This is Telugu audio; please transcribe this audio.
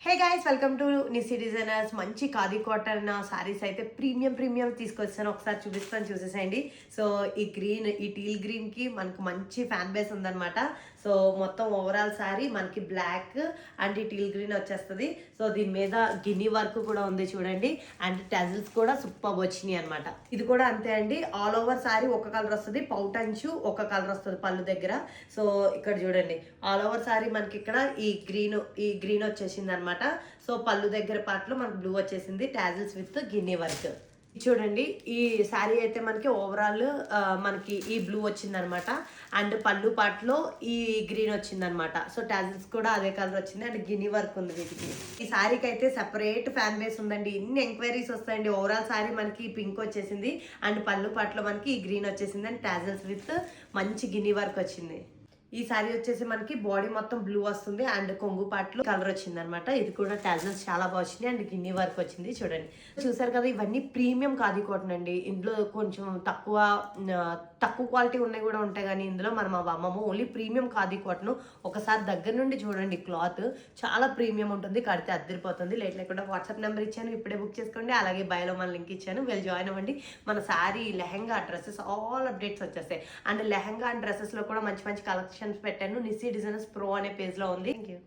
Hey guys welcome to Nisi designers. మంచి ఖాదీ కాటన్ సారీస్ అయితే ప్రీమియం తీసుకొచ్చాను. ఒకసారి చూసేసేయండి. సో ఈ టీల్ గ్రీన్ కి మనకు మంచి ఫ్యాన్ బేస్ ఉందన్నమాట. సో మొత్తం ఓవరాల్ సారీ మనకి బ్లాక్ అండ్ ఈ టీల్ గ్రీన్ వచ్చేస్తుంది. సో దీని మీద గిన్ని వర్క్ కూడా ఉంది చూడండి. అండ్ టజిల్స్ కూడా సూపర్ వచ్చినాయి అనమాట. ఇది కూడా అంతే అండి. ఆల్ ఓవర్ సారీ ఒక కలర్ వస్తుంది, పౌటంచు ఒక కలర్ వస్తుంది పళ్ళు దగ్గర. సో ఇక్కడ చూడండి, ఆల్ ఓవర్ సారీ మనకి ఇక్కడ ఈ గ్రీన్ వచ్చేసింది అనమాట. సో పళ్ళు దగ్గర పార్ట్లో మనకు బ్లూ వచ్చేసింది, టాజిల్స్ విత్ గిన్నీ వర్క్. చూడండి, ఈ శారీ అయితే మనకి ఓవరాల్ మనకి ఈ బ్లూ వచ్చిందనమాట. అండ్ పళ్ళు పార్ట్లో ఈ గ్రీన్ వచ్చిందనమాట. సో టాజిల్స్ కూడా అదే కలర్ వచ్చింది అండ్ గిన్నీ వర్క్ ఉంది వీటికి. ఈ శారీకి అయితే సెపరేట్ ఫ్యాన్ బేస్ ఉందండి. ఇన్ని ఎంక్వైరీస్ వస్తాయండి. ఓవరాల్ శారీ మనకి పింక్ వచ్చేసింది అండ్ పళ్ళు పార్ట్లో మనకి ఈ గ్రీన్ వచ్చేసింది అండ్ టాజిల్స్ విత్ మంచి గిన్నీ వర్క్ వచ్చింది. ఈ సారీ వచ్చేసి మనకి బాడీ మొత్తం బ్లూ వస్తుంది అండ్ కొంగు పాటలో కలర్ వచ్చింది అనమాట. ఇది కూడా టాజల్స్ చాలా బాగా వచ్చింది అండ్ గిన్ని వర్క్ వచ్చింది. చూడండి, చూసారు కదా, ఇవన్నీ ప్రీమియం ఖాదీ కాటన్ అండి. ఇందులో కొంచెం తక్కువ క్వాలిటీ ఉన్నాయి కూడా ఉంటాయి, కానీ ఇందులో మనం అమ్మము ఓన్లీ ప్రీమియం ఖాదీ కాటన్. ఒకసారి దగ్గర నుండి చూడండి, క్లాత్ చాలా ప్రీమియం ఉంటుంది, కడితే అద్దరిపోతుంది. లేట్ లేకుండా వాట్సాప్ నెంబర్ ఇచ్చాను, ఇప్పుడే బుక్ చేసుకోండి. అలాగే బయోలో మన లింక్ ఇచ్చాను, వెళ్ళి జాయిన్ అవ్వండి. మన sari, lehenga, dresses all updates వచ్చేస్తాయి. అండ్ లెహంగా అండ్ డ్రెస్సెస్లో కూడా మంచి కలెక్షన్ పెట్టాను. నిసి డిజైనర్స్ ప్రో అనే పేజ్ లో ఉంది. Thank you.